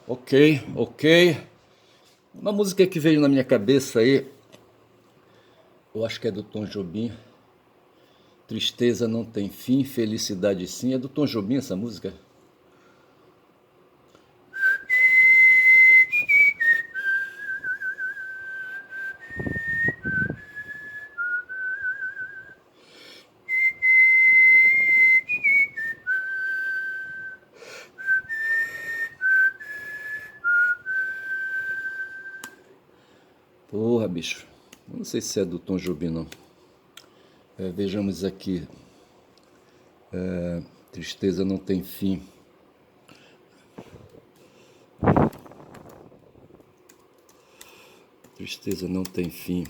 Ok, ok. Uma música que veio na minha cabeça aí, eu acho que é do Tom Jobim. Tristeza não tem fim, felicidade sim. É do Tom Jobim essa música? Porra, bicho. Não sei se é do Tom Jobim, não. Vejamos aqui. Tristeza não tem fim. Tristeza não tem fim.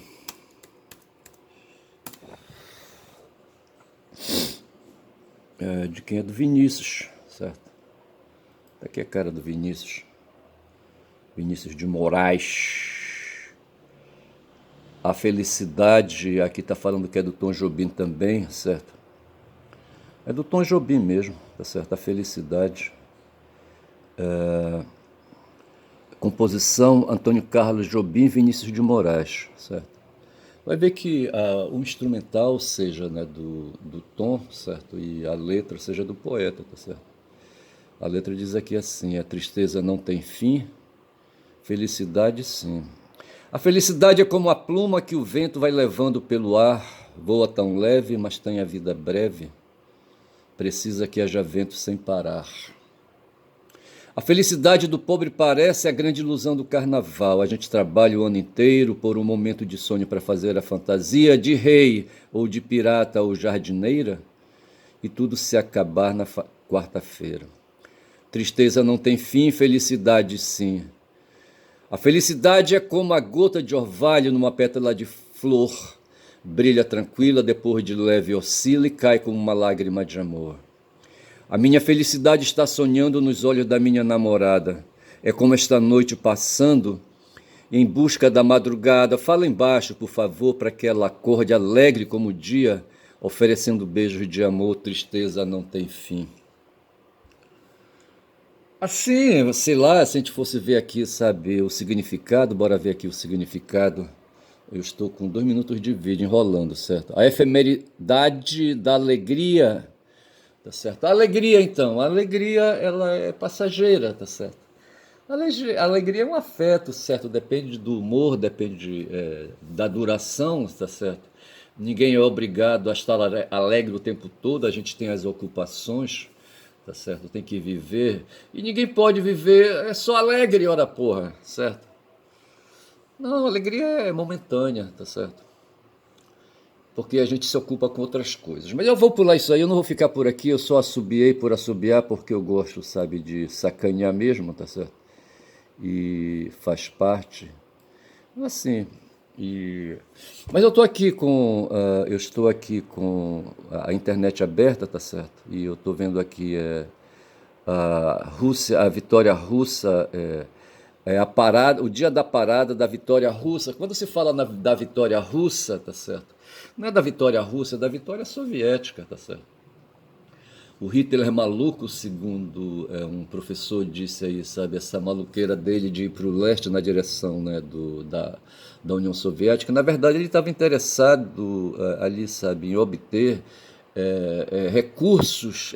De quem é? Do Vinícius, certo? Aqui é a cara do Vinícius. Vinícius de Moraes. A felicidade, aqui está falando que é do Tom Jobim também, certo? É do Tom Jobim mesmo, tá certo? A felicidade. Composição Antônio Carlos Jobim e Vinícius de Moraes, certo? Vai ver que o instrumental seja, né, do Tom, certo? E a letra seja do poeta, tá certo? A letra diz aqui assim: a tristeza não tem fim, felicidade sim. A felicidade é como a pluma que o vento vai levando pelo ar, voa tão leve, mas tem a vida breve, precisa que haja vento sem parar. A felicidade do pobre parece a grande ilusão do carnaval. A gente trabalha o ano inteiro por um momento de sonho para fazer a fantasia de rei ou de pirata ou jardineira e tudo se acabar na quarta-feira. Tristeza não tem fim, felicidade sim. A felicidade é como a gota de orvalho numa pétala de flor. Brilha tranquila, depois de leve oscila e cai como uma lágrima de amor. A minha felicidade está sonhando nos olhos da minha namorada. É como esta noite passando, em busca da madrugada. Fala embaixo, por favor, para que ela acorde alegre como o dia, oferecendo beijos de amor, tristeza não tem fim. Assim, sei lá, se a gente fosse ver aqui, sabe, o significado, bora ver aqui o significado. Eu estou com 2 minutos de vídeo enrolando, certo? A efemeridade da alegria, tá certo? A alegria, então, a alegria, ela é passageira, tá certo? A alegria é um afeto, certo? Depende do humor, depende da duração, tá certo? Ninguém é obrigado a estar alegre o tempo todo, a gente tem as ocupações, tá certo? Tem que viver. E ninguém pode viver só alegre, ora porra, certo? Não, a alegria é momentânea, tá certo? Porque a gente se ocupa com outras coisas. Mas eu vou pular isso aí, eu não vou ficar por aqui, eu só assobiei por assobiar porque eu gosto, sabe, de sacanear mesmo, tá certo? E faz parte. Assim, e... Mas eu estou aqui com a internet aberta, tá certo? E eu estou vendo aqui a Rússia, a vitória russa, a parada, o dia da parada da vitória russa. Quando se fala da vitória russa, tá certo? Não é da vitória russa, é da vitória soviética, tá certo? O Hitler é maluco, segundo um professor disse aí, sabe, essa maluqueira dele de ir para o leste na direção, né, da União Soviética. Na verdade, ele estava interessado ali, sabe, em obter recursos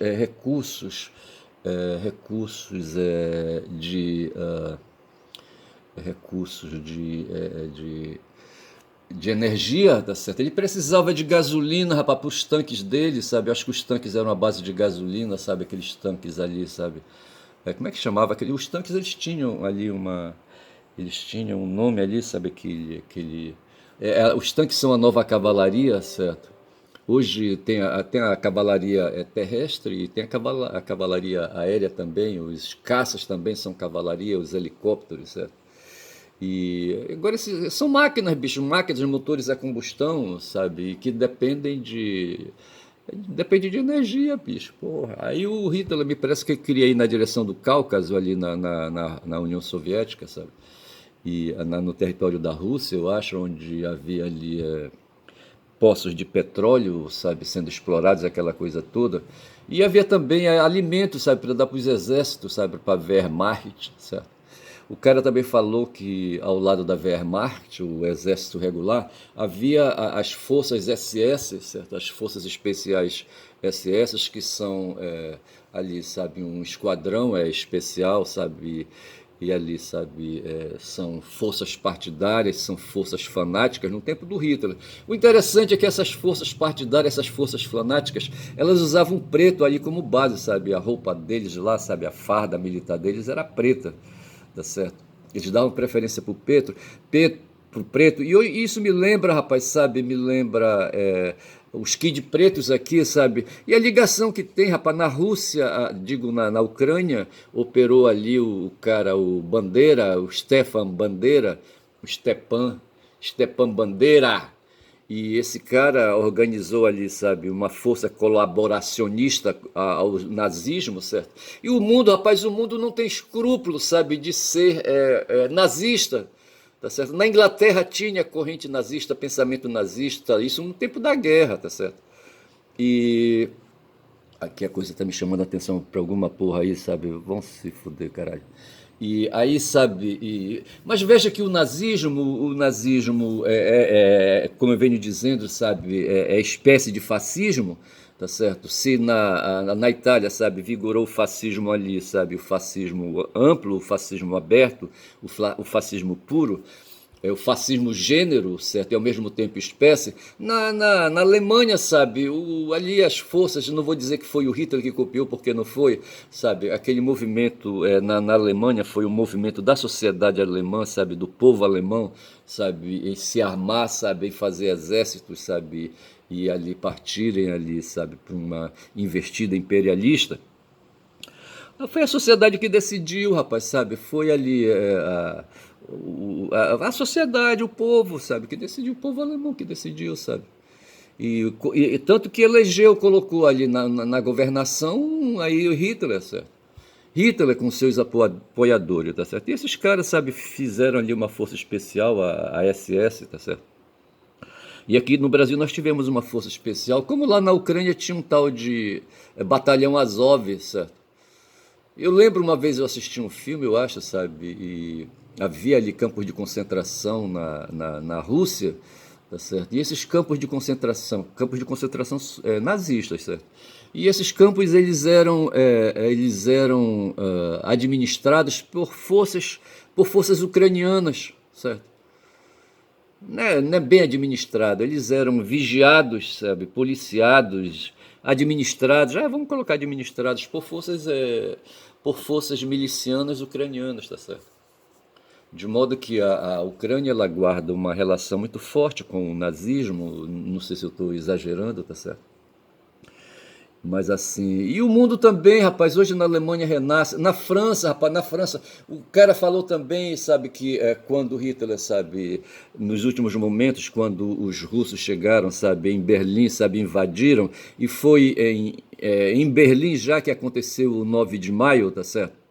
de energia, tá certo? Ele precisava de gasolina, rapaz, para os tanques dele, sabe? Acho que os tanques eram a base de gasolina, sabe? Aqueles tanques ali, sabe? Como é que chamava? Os tanques, eles tinham ali eles tinham um nome ali, sabe? Os tanques são a nova cavalaria, certo? Hoje tem a cavalaria terrestre e tem a cavalaria aérea também, os caças também são cavalaria, os helicópteros, certo? E agora são máquinas, bicho, máquinas, motores a combustão, sabe? Que depende de energia, bicho. Porra. Aí o Hitler me parece que queria ir na direção do Cáucaso, ali na União Soviética, sabe? E no território da Rússia, eu acho, onde havia ali poços de petróleo, sabe, sendo explorados, aquela coisa toda. E havia também alimentos, sabe, para dar para os exércitos, sabe, para a Wehrmacht, certo? O cara também falou que ao lado da Wehrmacht, o exército regular, havia as forças SS, certo? As forças especiais SS, que são ali, sabe, um esquadrão especial, sabe? E ali, sabe, são forças partidárias, são forças fanáticas no tempo do Hitler. O interessante é que essas forças partidárias, essas forças fanáticas, elas usavam preto ali como base, sabe? A roupa deles lá, sabe, a farda militar deles era preta, tá certo? Eles davam preferência pro preto. E isso me lembra, rapaz, sabe? Me lembra os Kid Pretos aqui, sabe? E a ligação que tem, rapaz, na Rússia, digo, na Ucrânia, operou ali o cara, o Bandeira, o Stefan Bandeira, o Stepan Bandeira. E esse cara organizou ali, sabe, uma força colaboracionista ao nazismo, certo? E o mundo, rapaz, o mundo não tem escrúpulo, sabe, de ser nazista, tá certo? Na Inglaterra tinha corrente nazista, pensamento nazista, isso no tempo da guerra, tá certo? E aqui a coisa tá me chamando a atenção pra alguma porra aí, sabe? Vão se fuder, caralho. E aí, sabe, mas veja que o nazismo como eu venho dizendo, sabe, é espécie de fascismo, tá certo? Se na Itália, sabe, vigorou o fascismo ali, sabe, o fascismo amplo, o fascismo aberto, o fascismo puro, o fascismo gênero, certo? E ao mesmo tempo espécie. Na Alemanha, sabe, ali as forças, não vou dizer que foi o Hitler que copiou, porque não foi, sabe? Aquele movimento na Alemanha foi um movimento da sociedade alemã, sabe? Do povo alemão, sabe? Em se armar, sabe? Em fazer exércitos, sabe? E ali partirem ali, sabe? Para uma investida imperialista. Foi a sociedade que decidiu, rapaz, sabe? Foi ali a sociedade, o povo, sabe? Que decidiu, o povo alemão que decidiu, sabe? E tanto que elegeu, colocou ali na governação aí o Hitler, certo? Hitler com seus apoiadores, tá certo? E esses caras, sabe, fizeram ali uma força especial, a SS, tá certo? E aqui no Brasil nós tivemos uma força especial, como lá na Ucrânia tinha um tal de Batalhão Azov, certo? Eu lembro uma vez eu assisti um filme, eu acho, sabe, e havia ali campos de concentração na Rússia, tá certo? E esses campos de concentração nazistas, certo? E esses campos eles eram administrados por forças ucranianas, certo? Não é bem administrado, eles eram vigiados, sabe, policiados, administrados, vamos colocar administrados por forças milicianas ucranianas, tá certo? De modo que a Ucrânia ela guarda uma relação muito forte com o nazismo, não sei se eu estou exagerando, tá certo? Mas assim, e o mundo também, rapaz, hoje na Alemanha renasce, na França, rapaz, na França, o cara falou também, sabe, que quando Hitler, sabe, nos últimos momentos, quando os russos chegaram, sabe, em Berlim, sabe, invadiram, e foi em Berlim já que aconteceu o 9 de maio, tá certo?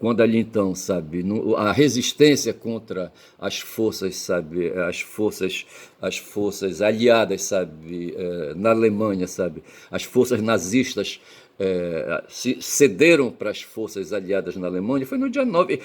Quando ali então, sabe, a resistência contra as forças, sabe, as forças aliadas, sabe, na Alemanha, sabe, as forças nazistas se cederam para as forças aliadas na Alemanha, foi no dia 9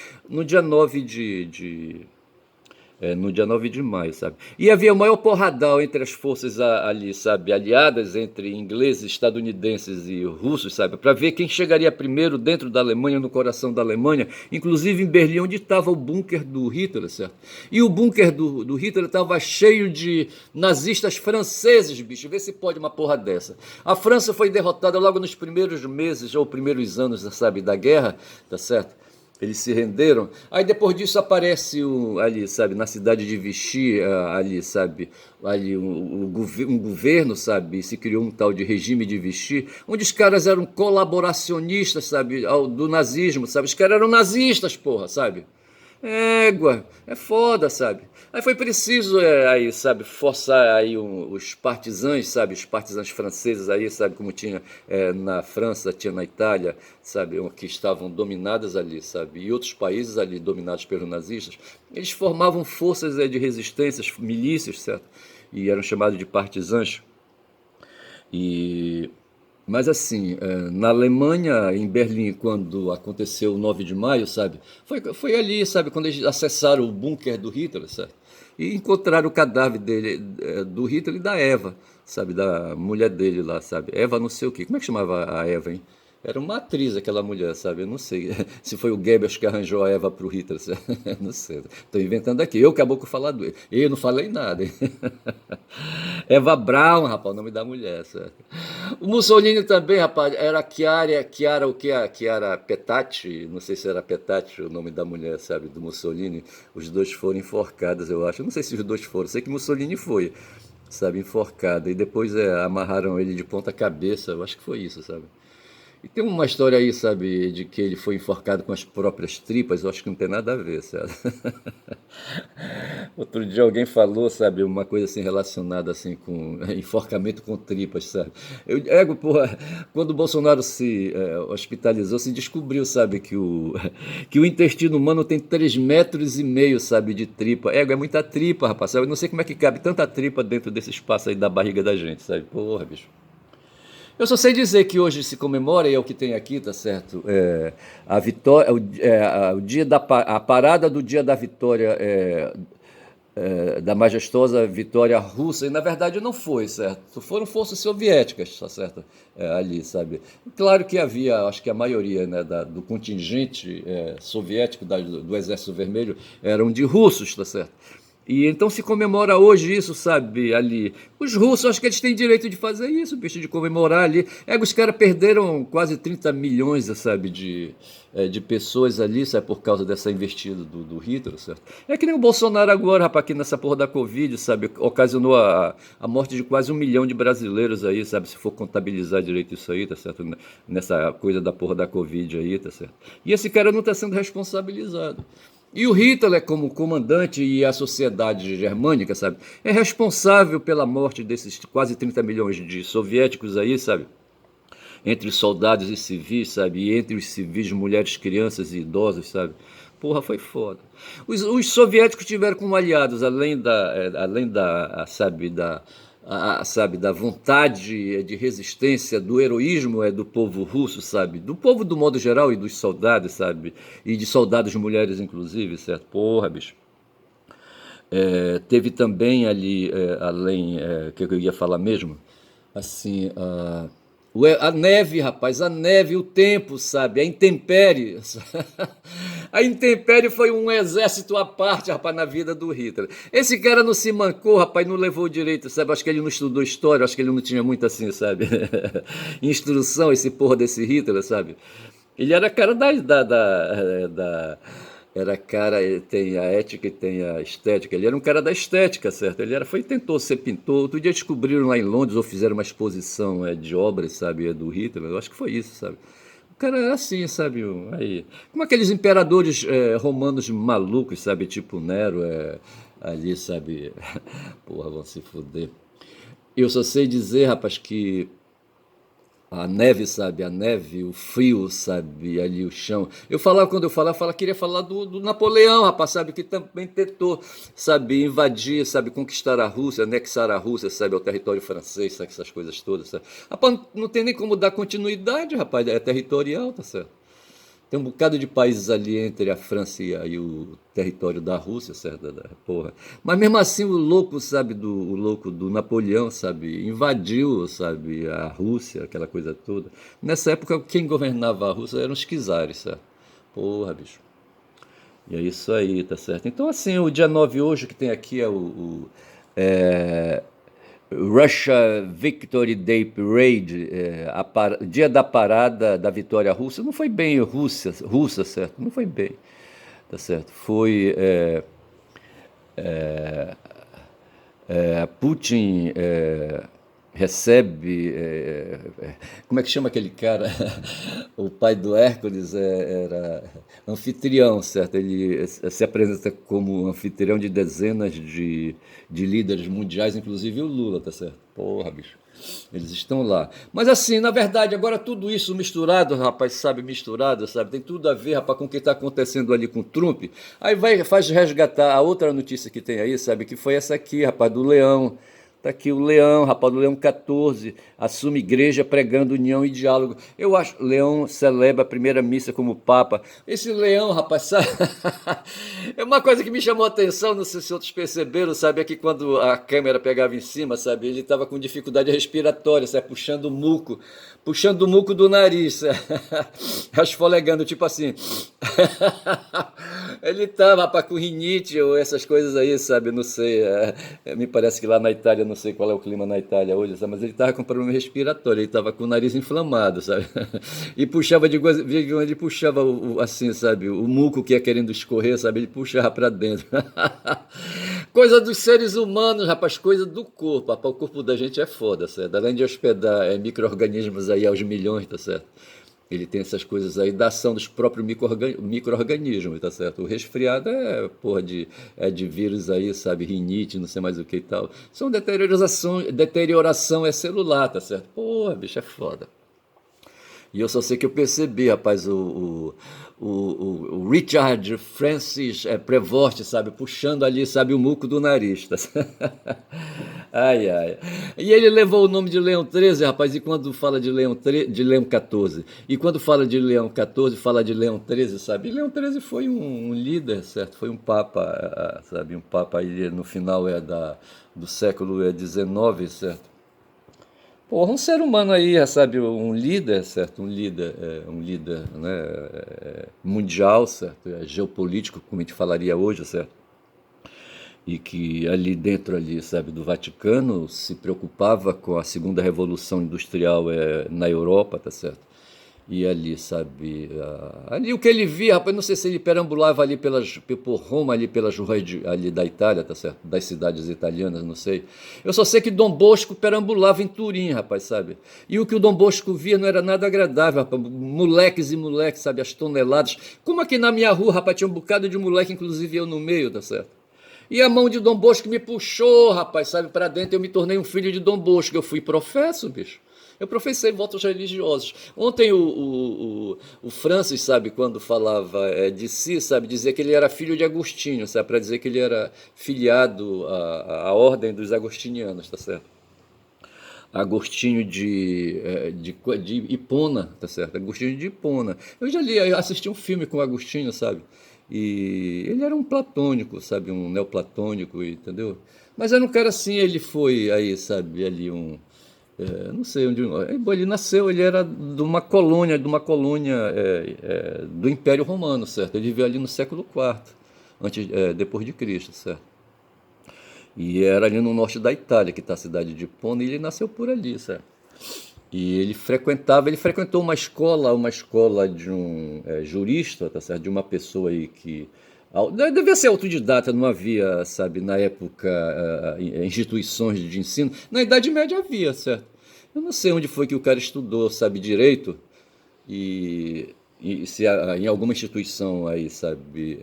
de maio, sabe? E havia o maior porradal entre as forças ali, sabe, aliadas entre ingleses, estadunidenses e russos, sabe, para ver quem chegaria primeiro dentro da Alemanha, no coração da Alemanha, inclusive em Berlim, onde estava o bunker do Hitler, certo? E o bunker do Hitler estava cheio de nazistas franceses, bicho, vê se pode uma porra dessa. A França foi derrotada logo nos primeiros meses, ou primeiros anos, sabe, da guerra, tá certo? Eles se renderam. Aí depois disso aparece ali, sabe, na cidade de Vichy, ali, sabe, ali um governo, sabe, se criou um tal de regime de Vichy, onde os caras eram colaboracionistas, sabe, do nazismo, sabe, os caras eram nazistas, porra, sabe. Égua, é foda, sabe? Aí foi preciso, aí, sabe, forçar aí os partisãs, sabe, os partisãs franceses aí, sabe, como tinha na França, tinha na Itália, sabe, que estavam dominadas ali, sabe, e outros países ali dominados pelos nazistas, eles formavam forças de resistência, milícias, certo? E eram chamados de partisãs. E Mas assim, na Alemanha, em Berlim, quando aconteceu o 9 de maio, sabe? Foi ali, sabe, quando eles acessaram o bunker do Hitler, sabe? E encontraram o cadáver dele, do Hitler e da Eva, sabe? Da mulher dele lá, sabe? Eva não sei o quê. Como é que chamava a Eva, hein? Era uma atriz aquela mulher, sabe? Eu não sei se foi o Goebbels que arranjou a Eva para o Hitler. Sabe? Não sei. Estou inventando aqui. Eu acabou com falar do. Eu não falei nada, hein? Eva Braun, rapaz, o nome da mulher, certo? O Mussolini também, rapaz, era Chiara o que? Chiara Petacci, não sei se era Petacci o nome da mulher, sabe, do Mussolini. Os dois foram enforcados, eu acho. Eu não sei se os dois foram, sei que Mussolini foi, sabe, enforcado. E depois amarraram ele de ponta cabeça, eu acho que foi isso, sabe. E tem uma história aí, sabe, de que ele foi enforcado com as próprias tripas, eu acho que não tem nada a ver, sabe? Outro dia alguém falou, sabe, uma coisa assim relacionada assim com enforcamento com tripas, sabe? Porra, quando o Bolsonaro se hospitalizou, se descobriu, sabe, que o intestino humano tem 3,5 metros, sabe, de tripa. É muita tripa, rapaz, sabe? Eu não sei como é que cabe tanta tripa dentro desse espaço aí da barriga da gente, sabe? Porra, bicho. Eu só sei dizer que hoje se comemora, e é o que tem aqui, tá certo? A vitória, o dia a parada do dia da vitória, da majestosa vitória russa, e na verdade não foi, certo? Foram forças soviéticas, tá certo? Ali, sabe? Claro que havia, acho que a maioria, né, do contingente soviético, do Exército Vermelho, eram de russos, tá certo? E então se comemora hoje isso, sabe, ali. Os russos, acho que eles têm direito de fazer isso, bicho, de comemorar ali. Os caras perderam quase 30 milhões, sabe, de pessoas ali, sabe, por causa dessa investida do Hitler, certo? É que nem o Bolsonaro agora, rapaz, aqui nessa porra da Covid, sabe, ocasionou a morte de quase 1 milhão de brasileiros aí, sabe, se for contabilizar direito isso aí, tá certo? Nessa coisa da porra da Covid aí, tá certo? E esse cara não está sendo responsabilizado. E o Hitler, como comandante e a sociedade germânica, sabe, é responsável pela morte desses quase 30 milhões de soviéticos aí, sabe, entre soldados e civis, sabe, e entre os civis, mulheres, crianças e idosos, sabe. Porra, foi foda. Os soviéticos tiveram como aliados, sabe, sabe, da vontade de resistência, do heroísmo do povo russo, sabe, do povo do modo geral e dos soldados, sabe, e de soldados mulheres inclusive, certo? Porra, bicho. Teve também ali, além, que eu ia falar mesmo, assim, a neve, rapaz, a neve, o tempo, sabe, a intempérie. A intempérie foi um exército à parte, rapaz, na vida do Hitler. Esse cara não se mancou, rapaz, não levou direito, sabe? Acho que ele não estudou história, acho que ele não tinha muito assim, sabe? Instrução, esse porra desse Hitler, sabe? Ele era cara era cara, ele tem a ética e tem a estética. Ele era um cara da estética, certo? Tentou ser pintor. Outro dia descobriram lá em Londres, ou fizeram uma exposição de obras, sabe, do Hitler. Eu acho que foi isso, sabe? O cara era assim, sabe? Aí, como aqueles imperadores romanos malucos, sabe? Tipo Nero, ali, sabe? Porra, vão se fuder. Eu só sei dizer, rapaz, que a neve, sabe? A neve, o frio, sabe? Ali o chão. Quando eu falava, queria falar do Napoleão, rapaz, sabe? Que também tentou, sabe? Invadir, sabe? Conquistar a Rússia, anexar a Rússia, sabe? Ao território francês, sabe? Essas coisas todas, sabe? Rapaz, não tem nem como dar continuidade, rapaz. É territorial, tá certo? Tem um bocado de países ali entre a França e o território da Rússia, certo? Porra. Mas mesmo assim o louco, sabe, o louco do Napoleão, sabe, invadiu, sabe, a Rússia, aquela coisa toda. Nessa época quem governava a Rússia eram os czares, sabe? Porra, bicho. E é isso aí, tá certo? Então assim, o dia 9 hoje que tem aqui é é, Russia Victory Day Parade, dia da parada da vitória russa. Não foi bem russa, certo? Não foi bem, tá certo? Foi Putin recebe, como é que chama aquele cara? O pai do Hércules era anfitrião, certo? Ele se apresenta como anfitrião de dezenas de líderes mundiais, inclusive o Lula, tá certo? Porra, bicho. Eles estão lá. Mas assim, na verdade, agora tudo isso misturado, rapaz, sabe, misturado, sabe, tem tudo a ver, rapaz, com o que está acontecendo ali com o Trump. Faz resgatar a outra notícia que tem aí, sabe, que foi essa aqui, rapaz, do leão, Tá aqui o Leão, rapaz, o Leão 14, assume igreja pregando união e diálogo. Eu acho, Leão celebra a primeira missa como Papa. Esse Leão, rapaz, sabe? É uma coisa que me chamou a atenção, não sei se outros perceberam, sabe? É que quando a câmera pegava em cima, sabe? Ele estava com dificuldade respiratória, sabe? Puxando o muco do nariz, sabe? Esfolegando, tipo assim. Ele estava, rapaz, com rinite ou essas coisas aí, sabe? Não sei. Me parece que lá na Itália, não sei qual é o clima na Itália hoje, sabe? Mas ele estava com problema respiratório, ele estava com o nariz inflamado, sabe? E puxava de coisa, ele puxava assim, sabe? O muco que ia querendo escorrer, sabe? Ele puxava para dentro. Coisa dos seres humanos, rapaz, coisa do corpo. Rapaz, o corpo da gente é foda, certo? Além de hospedar micro-organismos aí aos milhões, tá certo? Ele tem essas coisas aí da ação dos próprios micro-organismos, tá certo? O resfriado é porra de vírus aí, sabe? Rinite, não sei mais o que e tal. São deterioração é celular, tá certo? Porra, bicho, é foda. E eu só sei que eu percebi, rapaz, o Richard Francis Prevort, sabe, puxando ali, sabe, o muco do nariz. Tá? Ai, ai. E ele levou o nome de Leão 13, rapaz, e quando fala de Leão 14, e quando fala de Leão 14, fala de Leão 13, sabe? E Leão 13 foi um líder, certo? Foi um papa, sabe? Um papa aí no final do século XIX, certo? Porra, um ser humano aí, sabe, um líder, certo? Um líder, né, mundial, certo? Geopolítico, como a gente falaria hoje, certo? E que ali dentro ali, sabe, do Vaticano se preocupava com a segunda revolução industrial na Europa, tá certo? E ali, sabe, ali o que ele via, rapaz, não sei se ele perambulava ali por Roma, ali pelas ruas ali da Itália, tá certo? Das cidades italianas, não sei. Eu só sei que Dom Bosco perambulava em Turim, rapaz, sabe? E o que o Dom Bosco via não era nada agradável, rapaz. Moleques e moleques, sabe, as toneladas. Como aqui na minha rua, rapaz, tinha um bocado de moleque, inclusive eu no meio, tá certo? E a mão de Dom Bosco me puxou, rapaz, sabe, para dentro. Eu me tornei um filho de Dom Bosco. Eu fui professo, bicho. Eu professei votos religiosos. Ontem o Francis, sabe, quando falava de si, sabe, dizia que ele era filho de Agostinho, sabe, para dizer que ele era filiado à ordem dos agostinianos, tá certo? Agostinho de Hipona, tá certo? Agostinho de Hipona. Eu assisti um filme com Agostinho, sabe? E ele era um platônico, sabe? Um neoplatônico, entendeu? Mas era um cara assim, ele foi aí, sabe? Ali não sei onde. Ele nasceu, ele era de uma colônia do Império Romano, certo? Ele viveu ali no século IV, depois de Cristo, certo? E era ali no norte da Itália, que está a cidade de Pona, e ele nasceu por ali, certo? E ele frequentou uma escola de um jurista, tá certo? De uma pessoa aí que devia ser autodidata, não havia, sabe, na época, instituições de ensino. Na Idade Média havia, certo? Eu não sei onde foi que o cara estudou, sabe, direito, e, e se em alguma instituição aí, sabe,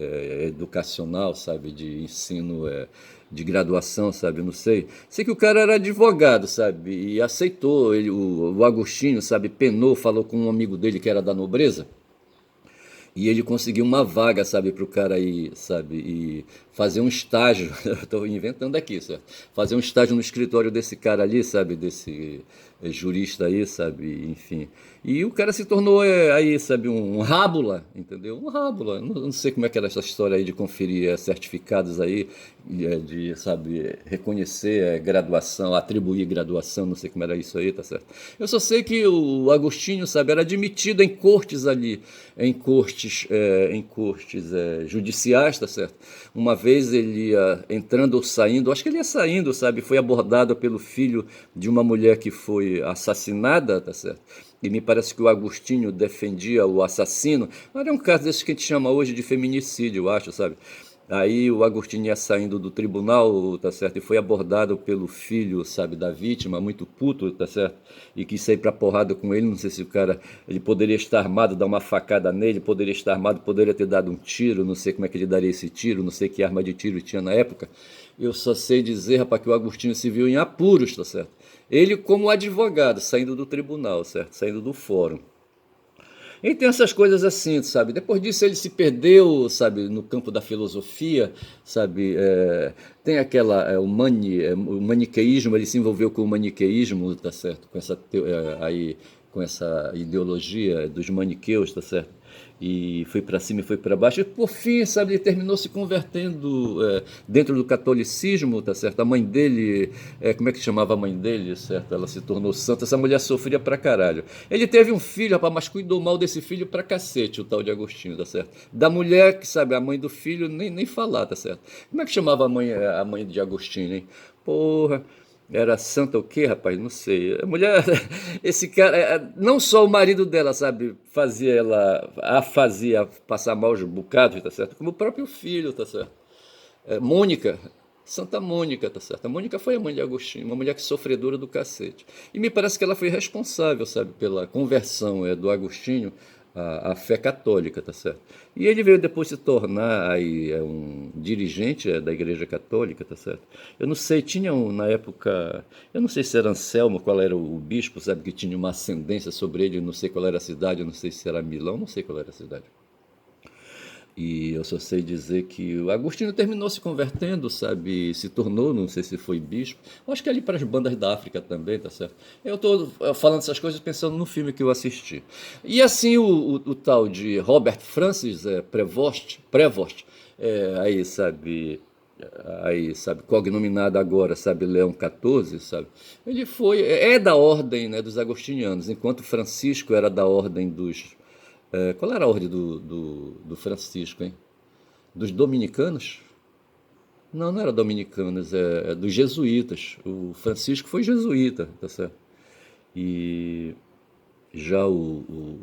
educacional, sabe, de ensino, de graduação, sabe, não sei. Sei que o cara era advogado, sabe, e aceitou, o Agostinho, sabe, penou, falou com um amigo dele que era da nobreza, e ele conseguiu uma vaga, sabe, para o cara ir, sabe, e fazer um estágio. Estou inventando aqui, certo? Fazer um estágio no escritório desse cara ali, sabe, desse jurista aí, sabe, enfim. E o cara se tornou aí, sabe, um rábula, entendeu? Um rábula. Não sei como é que era essa história aí de conferir certificados aí, de, sabe, reconhecer graduação, atribuir graduação, não sei como era isso aí, tá certo? Eu só sei que o Agostinho, sabe, era admitido em cortes ali, em cortes judiciais, tá certo? Uma vez ele ia entrando ou saindo, acho que ele ia saindo, sabe, foi abordado pelo filho de uma mulher que foi assassinada, tá certo? E me parece que o Agostinho defendia o assassino. Era um caso desse que a gente chama hoje de feminicídio, eu acho, sabe? Aí o Agostinho ia saindo do tribunal, tá certo? E foi abordado pelo filho, sabe, da vítima, muito puto, tá certo? E quis sair pra porrada com ele. Não sei se o cara, ele poderia estar armado, dar uma facada nele, poderia estar armado, poderia ter dado um tiro, não sei como é que ele daria esse tiro, não sei que arma de tiro tinha na época. Eu só sei dizer, rapaz, que o Agostinho se viu em apuros, tá certo? Ele como advogado, saindo do tribunal, certo? Saindo do fórum. E tem essas coisas assim, sabe? Depois disso ele se perdeu, sabe, no campo da filosofia, sabe? Tem aquela, o maniqueísmo, ele se envolveu com o maniqueísmo, tá certo? Com essa, aí, com essa ideologia dos maniqueus, tá certo? E foi para cima e foi para baixo. E por fim, sabe, ele terminou se convertendo dentro do catolicismo, tá certo? A mãe dele, como é que chamava a mãe dele, certo? Ela se tornou santa. Essa mulher sofria pra caralho. Ele teve um filho, rapaz, mas cuidou mal desse filho pra cacete, o tal de Agostinho, tá certo? Da mulher, que sabe, a mãe do filho, nem falar, tá certo? Como é que chamava a mãe de Agostinho, hein? Porra. Era santa o quê, rapaz? Não sei. A mulher, esse cara, não só o marido dela, sabe, fazia passar maus bocados, tá certo? Como o próprio filho, tá certo? Mônica, Santa Mônica, tá certo? A Mônica foi a mãe de Agostinho, uma mulher que sofredora do cacete. E me parece que ela foi responsável, sabe, pela conversão do Agostinho à fé católica, tá certo? E ele veio depois se tornar aí um dirigente da Igreja Católica, tá certo? Eu não sei, tinha na época, eu não sei se era Anselmo, qual era o bispo, sabe, que tinha uma ascendência sobre ele, eu não sei qual era a cidade, eu não sei se era Milão, não sei qual era a cidade. E eu só sei dizer que o Agostinho terminou se convertendo, sabe? Se tornou, não sei se foi bispo. Eu acho que é ali para as bandas da África também, tá certo? Eu estou falando essas coisas pensando no filme que eu assisti. E assim o tal de Robert Francis Prevost, aí, sabe, cognominado agora, sabe, Leão XIV, sabe? Ele é da ordem, né, dos agostinianos, enquanto Francisco era da ordem dos qual era a ordem do Francisco, hein? Dos dominicanos? Não, não era dominicanos, é dos jesuítas. O Francisco foi jesuíta, tá certo? E já o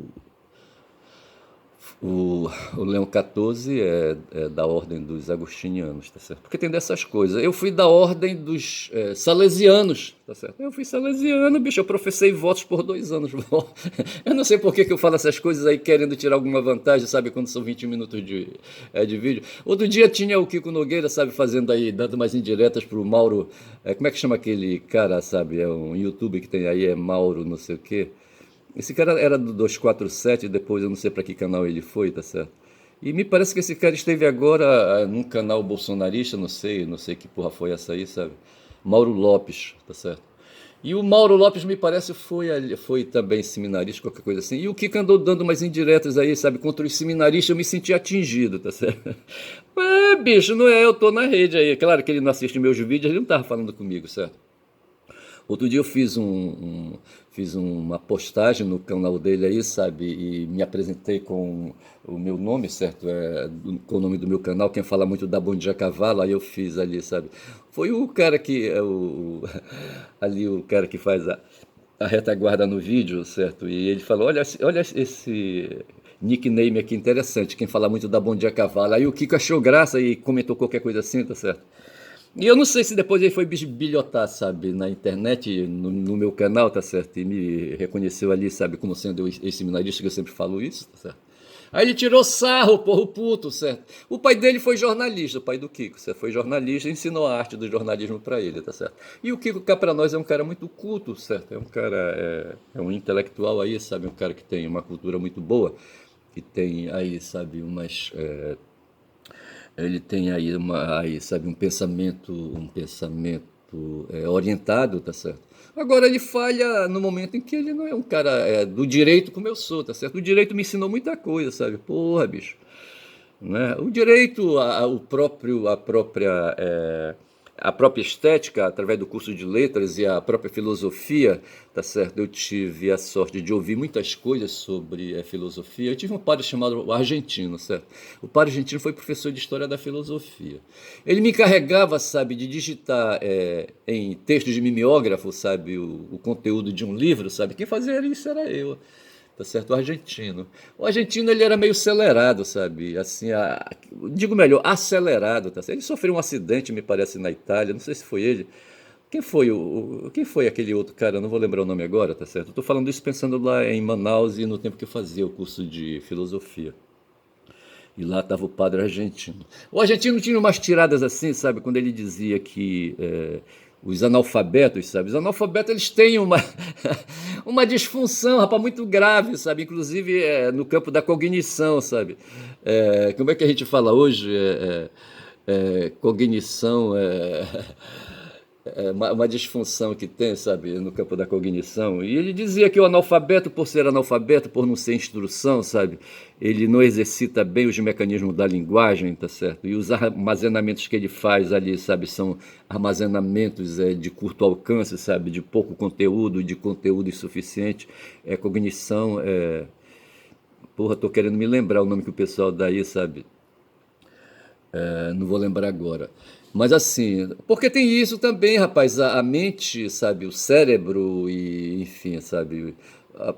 Leão XIV é da ordem dos agostinianos, tá certo? Porque tem dessas coisas. Eu fui da ordem dos salesianos, tá certo? Eu fui salesiano, bicho, eu professei votos por 2 anos. Eu não sei por que eu falo essas coisas aí querendo tirar alguma vantagem, sabe? Quando são 20 minutos de vídeo. Outro dia tinha o Kiko Nogueira, sabe? Fazendo aí, dando mais indiretas pro Mauro. Como é que chama aquele cara, sabe? É um YouTube que tem aí, é Mauro não sei o quê. Esse cara era do 247, depois eu não sei para que canal ele foi, tá certo? E me parece que esse cara esteve agora num canal bolsonarista, não sei que porra foi essa aí, sabe? Mauro Lopes, tá certo? E o Mauro Lopes me parece foi também seminarista, qualquer coisa assim. E o Kiko andou dando umas indiretas aí, sabe, contra os seminaristas, eu me senti atingido, tá certo? Bicho, não é, eu tô na rede aí. Claro que ele não assiste meus vídeos, ele não tava falando comigo, certo? Outro dia eu fiz uma postagem no canal dele aí, sabe? E me apresentei com o meu nome, certo? Com o nome do meu canal, quem fala muito da Bom Dia Cavalo, aí eu fiz ali, sabe? Foi o cara que, ali o cara que faz a retaguarda no vídeo, certo? E ele falou, olha esse nickname aqui interessante, quem fala muito da Bom Dia Cavalo. Aí o Kiko achou graça e comentou qualquer coisa assim, tá certo? E eu não sei se depois ele foi bisbilhotar, sabe, na internet, no meu canal, tá certo? E me reconheceu ali, sabe, como sendo esse seminarista que eu sempre falo isso, tá certo? Aí ele tirou sarro, porra, o puto, certo? O pai dele foi jornalista, o pai do Kiko, certo? Foi jornalista e ensinou a arte do jornalismo pra ele, tá certo? E o Kiko cá pra nós é um cara muito culto, certo? É um cara, é um intelectual aí, sabe? Um cara que tem uma cultura muito boa, que tem aí, sabe, ele tem aí, sabe, um pensamento orientado, tá certo? Agora ele falha no momento em que ele não é um cara do direito como eu sou, tá certo? O direito me ensinou muita coisa, sabe? Porra, bicho, né? O direito, a própria estética, através do curso de letras e a própria filosofia, tá certo? Eu tive a sorte de ouvir muitas coisas sobre filosofia. Eu tive um padre chamado Argentino, certo? O padre Argentino foi professor de história da filosofia. Ele me encarregava, sabe, de digitar em textos de mimeógrafo, sabe, o conteúdo de um livro, sabe? Quem fazia isso era eu, tá certo? O argentino ele era meio acelerado, sabe? Assim, digo melhor, acelerado, tá certo? Ele sofreu um acidente, me parece, na Itália, não sei se foi ele. Quem foi aquele outro cara? Eu não vou lembrar o nome agora, tá certo? Eu tô falando isso pensando lá em Manaus e no tempo que eu fazia o curso de filosofia. E lá estava o padre argentino. O argentino tinha umas tiradas assim, sabe? Quando ele dizia que os analfabetos, sabe? Os analfabetos, eles têm uma, uma disfunção, rapaz, muito grave, sabe? Inclusive no campo da cognição, sabe? Como é que a gente fala hoje? Cognição, uma disfunção que tem, sabe, no campo da cognição. E ele dizia que o analfabeto, por ser analfabeto, por não ser instrução, sabe, ele não exercita bem os mecanismos da linguagem, tá certo? E os armazenamentos que ele faz ali, sabe, são armazenamentos de curto alcance, sabe, de pouco conteúdo, de conteúdo insuficiente. Cognição, porra, tô querendo me lembrar o nome que o pessoal daí, sabe, não vou lembrar agora. Mas assim, porque tem isso também, rapaz, a mente, sabe, o cérebro e, enfim, sabe,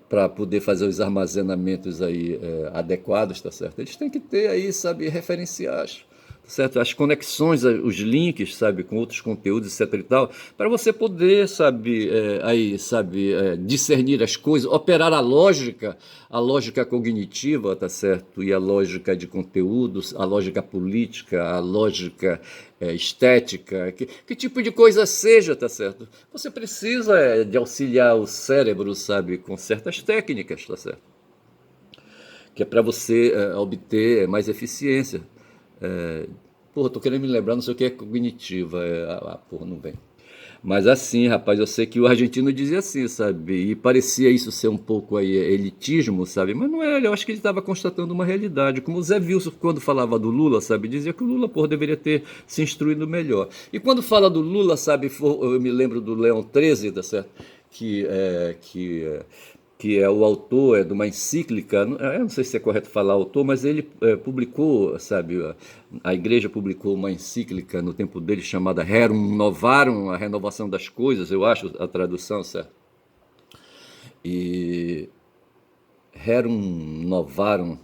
para poder fazer os armazenamentos aí adequados, tá certo? Eles têm que ter aí, sabe, referenciais, tá certo? As conexões, os links, sabe, com outros conteúdos, etc e tal, para você poder, sabe, aí, sabe, discernir as coisas, operar a lógica cognitiva, tá certo? E a lógica de conteúdos, a lógica política, a lógica estética, que tipo de coisa seja, tá certo? Você precisa de auxiliar o cérebro, sabe, com certas técnicas, tá certo? Que é para você obter mais eficiência. Porra, tô querendo me lembrar, não sei o que é cognitiva. Porra, não vem. Mas assim, rapaz, eu sei que o argentino dizia assim, sabe? E parecia isso ser um pouco aí elitismo, sabe? Mas não é, eu acho que ele estava constatando uma realidade. Como o Zé Wilson, quando falava do Lula, sabe? Dizia que o Lula, porra, deveria ter se instruído melhor. E quando fala do Lula, sabe? Eu me lembro do Leão XIII, tá certo? Que é, que é, que é o autor de uma encíclica, eu não sei se é correto falar autor, mas ele publicou, sabe, a igreja publicou uma encíclica no tempo dele chamada Rerum Novarum, a renovação das coisas, eu acho a tradução, certo? E Rerum Novarum,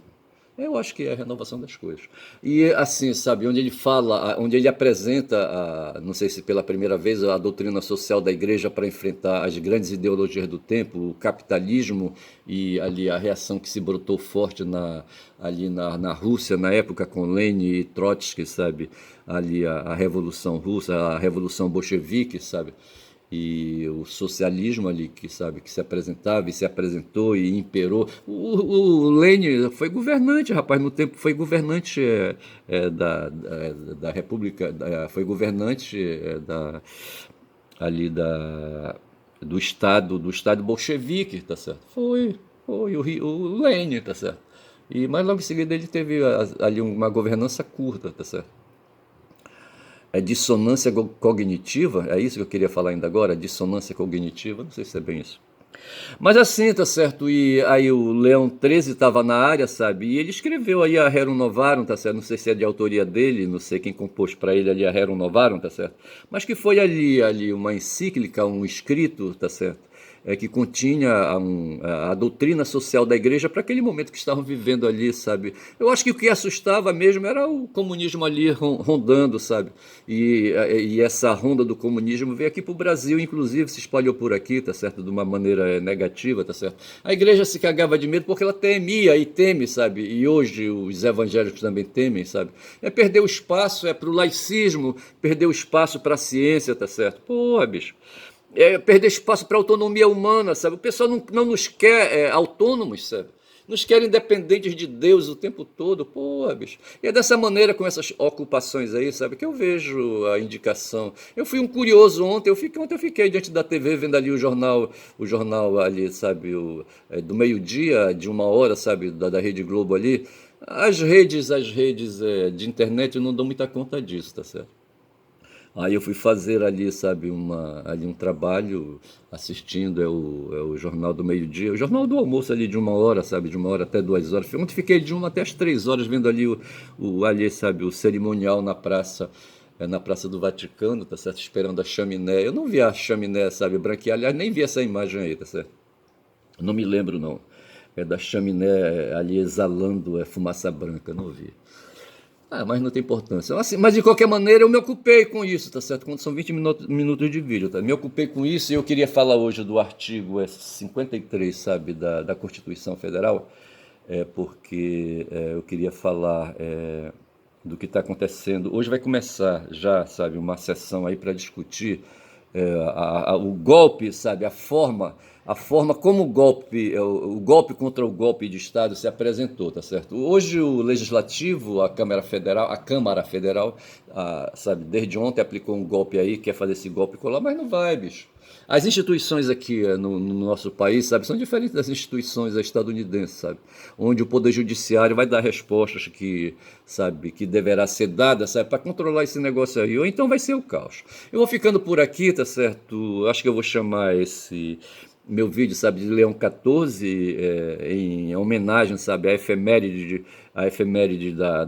eu acho que é a renovação das coisas. E assim, sabe, onde ele fala, onde ele apresenta, não sei se pela primeira vez, a doutrina social da igreja para enfrentar as grandes ideologias do tempo, o capitalismo e ali a reação que se brotou forte ali na Rússia, na época com Lenin e Trotsky, sabe, ali a Revolução Russa, a Revolução Bolchevique, sabe, e o socialismo ali que sabe que se apresentava e se apresentou e imperou. O Lenin foi governante, rapaz, no tempo foi governante da República, foi governante ali do estado bolchevique, tá certo? Foi o Lenin, tá certo? Mas logo em seguida ele teve ali uma governança curta, tá certo? Dissonância cognitiva, é isso que eu queria falar ainda agora, dissonância cognitiva, não sei se é bem isso. Mas assim, tá certo, e aí o Leão XIII estava na área, sabe, e ele escreveu aí a Rerum Novarum, tá certo, não sei se é de autoria dele, não sei quem compôs para ele ali a Rerum Novarum, tá certo, mas que foi ali uma encíclica, um escrito, tá certo, que continha a doutrina social da igreja para aquele momento que estavam vivendo ali, sabe? Eu acho que o que assustava mesmo era o comunismo ali rondando, sabe? E essa ronda do comunismo veio aqui para o Brasil, inclusive se espalhou por aqui, tá certo? De uma maneira negativa, tá certo? A igreja se cagava de medo porque ela temia e teme, sabe? E hoje os evangélicos também temem, sabe? Perder o espaço, para o laicismo, perder o espaço para a ciência, tá certo? Pô, bicho. Perder espaço para a autonomia humana, sabe? O pessoal não nos quer autônomos, sabe? Nos quer independentes de Deus o tempo todo, pô, bicho. E é dessa maneira, com essas ocupações aí, sabe, que eu vejo a indicação. Eu fui um curioso ontem, ontem eu fiquei diante da TV vendo ali o jornal ali, sabe, do meio-dia, de 1 hora, sabe, da Rede Globo ali. As redes de internet não dão muita conta disso, tá certo? Aí eu fui fazer ali, sabe, ali um trabalho assistindo o Jornal do Meio-Dia, o Jornal do Almoço ali de 1 hora, sabe, de 1 hora até 2 horas. Ontem fiquei de 1 até as 3 horas vendo ali ali, sabe, o cerimonial na Praça do Vaticano, tá certo, esperando a chaminé. Eu não vi a chaminé, sabe, branquear, aliás, nem vi essa imagem aí, tá certo? Não me lembro, não. Da chaminé ali exalando fumaça branca, não vi. Mas não tem importância. Assim, mas de qualquer maneira eu me ocupei com isso, tá certo? Quando são 20 minutos de vídeo, tá? Me ocupei com isso e eu queria falar hoje do artigo 53, sabe, da Constituição Federal, porque eu queria falar do que está acontecendo. Hoje vai começar já, sabe, uma sessão aí para discutir o golpe, sabe, a forma como o golpe contra o golpe de Estado se apresentou, tá certo? Hoje o Legislativo, a Câmara Federal, sabe, desde ontem aplicou um golpe aí, quer fazer esse golpe colar, mas não vai, bicho. As instituições aqui no nosso país, sabe, são diferentes das instituições estadunidenses, sabe, onde o poder judiciário vai dar respostas que, sabe, que deverá ser dada, sabe, para controlar esse negócio aí, ou então vai ser o caos. Eu vou ficando por aqui, tá certo? Acho que eu vou chamar esse meu vídeo, sabe, de Leão XIV, em homenagem, sabe, à efeméride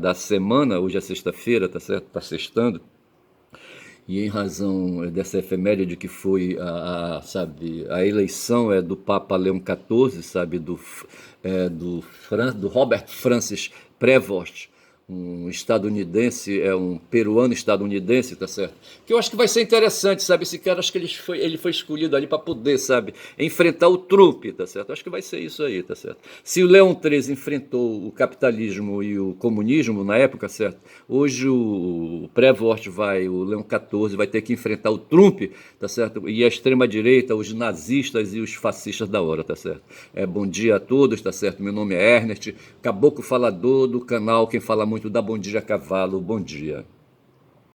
da semana. Hoje é sexta-feira, tá certo? Tá sextando. E em razão dessa efeméride que foi sabe, a eleição do Papa Leão XIV, sabe, do Robert Francis Prevost, um estadunidense, um peruano estadunidense, tá certo? Que eu acho que vai ser interessante, sabe? Esse cara, acho que ele foi escolhido ali para poder, sabe, enfrentar o Trump, tá certo? Acho que vai ser isso aí, tá certo? Se o Leão XIII enfrentou o capitalismo e o comunismo na época, certo? Hoje o o Leão XIV vai ter que enfrentar o Trump, tá certo? E a extrema-direita, os nazistas e os fascistas da hora, tá certo? Bom dia a todos, tá certo? Meu nome é Ernest, caboclo falador do canal Quem Fala Muito da Bom Dia Cavalo. Bom dia.